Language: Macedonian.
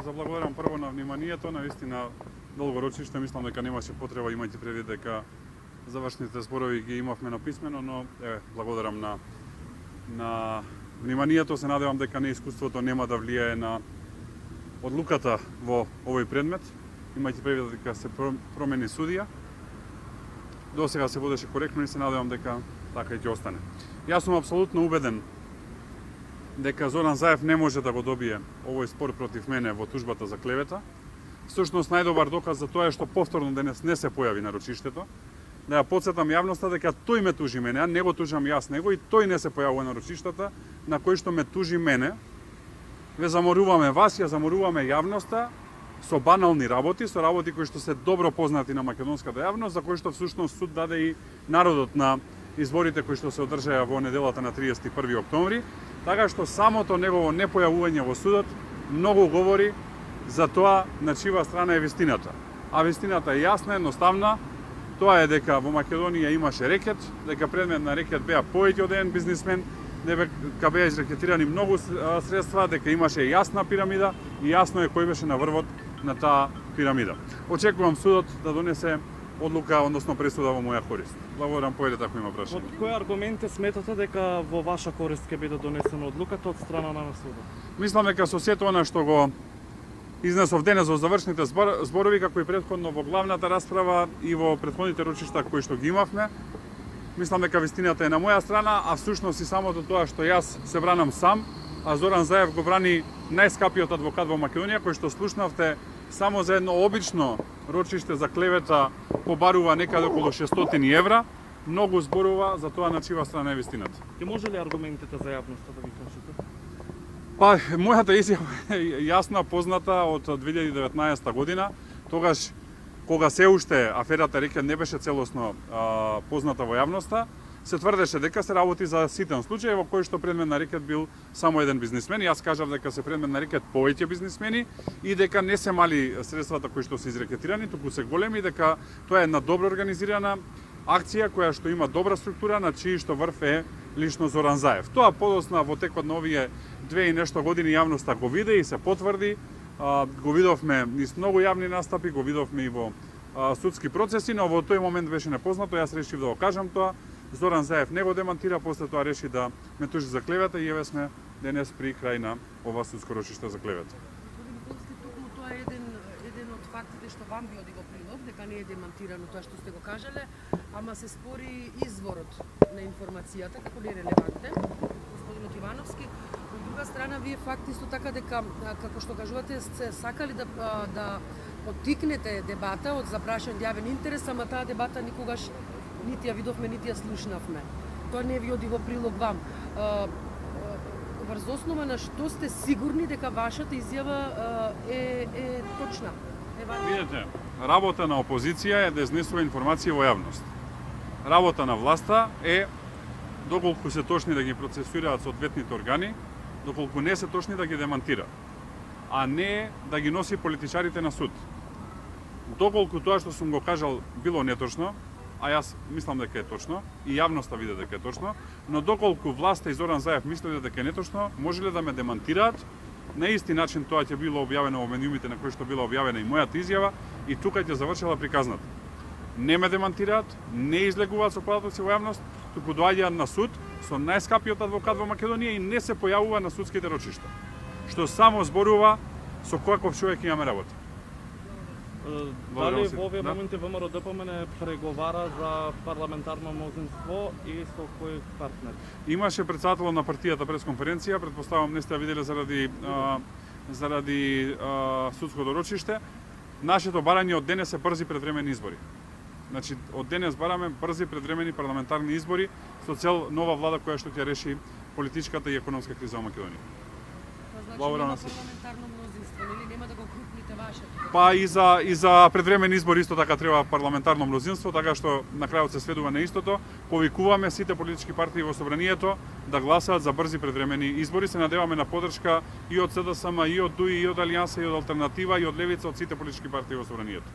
заблагодарам прво на вниманието, навистина долго рочиште, мислам дека немаше потреба, имајќи предвид дека завршните зборови ги имавме на писмено, но благодарам на вниманието, се надевам дека неискуството нема да влијае на одлуката во овој предмет, имајќи предвид дека се промени судија. До сега се водеше коректно и се надевам дека така и ќе остане. Јас сум апсолутно убеден дека Зоран Заев не може да го добие овој спор против мене во тужбата за клевета. Всушност најдобар доказ за тоа е што повторно денес не се појави на рочиштето. Да ја потсетам јавноста дека тој ме тужи мене, а не го тужам јас него и тој не се појавува на рочиштата на кој што ме тужи мене. Ве заморуваме вас, ја заморуваме јавноста со банални работи, со работи кои што се добро познати на македонската јавност, за кои што всушност суд даде и народот на изборите кои што се одржаа во неделата на 31 октомври. Така што самото негово непојавување во судот многу говори за тоа на чија страна е вистината. А вистината е јасна, едноставна. Тоа е дека во Македонија имаше рекет, дека предмет на рекет беа повеќе од еден бизнисмен, дека беа изрекетирани многу средства, дека имаше јасна пирамида и јасно е кој беше на врвот на таа пирамида. Очекувам судот да донесе одлука, односно пресуда во моја корист. Благодарам, поедете ако има прашање. Од кои аргументи сметате дека во ваша корист ќе биде донесена одлуката од страна на судот? Мислам дека со сето она што го изнесов денес во завршните зборови, како и претходно во главната расправа и во претходните рочишта кои што ги имавме, мислам дека вистината е на моја страна, а всушност и самото тоа што јас се бранам сам, а Зоран Заев го брани најскапиот адвокат во Македонија, кој што слушнавте само за едно обично рочиште за клевета побарува некаде околу 600 евра, многу зборува за тоа на чија страна е вистината. Ќе може ли аргументите за јавноста да ги кажете? Па, мојата изјава е јасна, позната од 2019 година, тогаш кога се уште аферата рекет не беше целосно позната во јавноста, се тврдеше дека се работи за ситен случај во кој што предмет на рекет бил само еден бизнисмен. Јас кажав дека се предмет на рекет повеќе бизнисмени и дека не се мали средствата кои што се изрекетирани, туку се големи, дека тоа е една добро организирана акција која што има добра структура, на чии што врв е лично Зоран Заев. Тоа подосна во текот на овие 2 и нешто години јавноста го виде и се потврди. Го видовме низ многу јавни настапи, го видовме и во судски процеси, но во тој момент беше непознато. Јас решив да го кажам тоа. Зоран Заев не го демантира, после тоа реши да ме тужи за клевета и еве сме денес при крај на ова судско рочиште за клевета. Господин Николски, токму тоа е еден од фактите што вам би оди во прилог, дека не е демантирано тоа што сте го кажале, ама се спори изворот на информацијата како нерелевантен, господинот Ивановски. Од друга страна, вие факт исто така дека, како што кажувате, сте сакали да поттикнете дебата од запрашен јавен интерес, ама таа дебата никогаш нити ја видовме, нити ја слушнавме. Тоа не ви оди во прилог вам. Врз основа на што сте сигурни дека вашата изјава е точна? Видете, работа на опозиција е да изнесува информации во јавност. Работа на власта е, доколку се точни да ги процесуираат соодветните органи, доколку не се точни да ги демантира, а не да ги носи политичарите на суд. Доколку тоа што сум го кажал било неточно, а јас мислам дека е точно, и јавноста виде дека е точно, но доколку власта и Зоран Заев мислеле дека е неточно, можеле да ме демантираат. На исти начин тоа ќе било објавено во медиумите на кои што била објавена и мојата изјава, и тука ќе завршила приказната. Не ме демантираат, не излегуваат со податоци во јавност, туку доаѓаат на суд со најскапиот адвокат во Македонија и не се појавува на судските рочишта, што само зборува со каков човек имаме работа. Дали во овие моменти ВМРО ДПМН преговара за парламентарно мнозинство и со кој партнер? Имаше претседател на партијата пресконференција, претпоставам не сте ја виделе заради судското рочиште. Нашето барање од денес е брзи предвремени избори. Значи, од денес бараме брзи предвремени парламентарни избори со цел нова влада која што ќе реши политичката и економска криза во Македонија. Благодарам на парламентарно мнозинство, нели нема да го крупните вашето? Па и за предвремени избори исто така треба парламентарно мнозинство, така што на крајот се сведува на истото. Повикуваме сите политички партии во собранието да гласаат за брзи предвремени избори. Се надеваме на поддршка и од СДСМ, и од ДУИ, и од Алијанса, и од Алтернатива, и од Левица, од сите политички партии во собранието.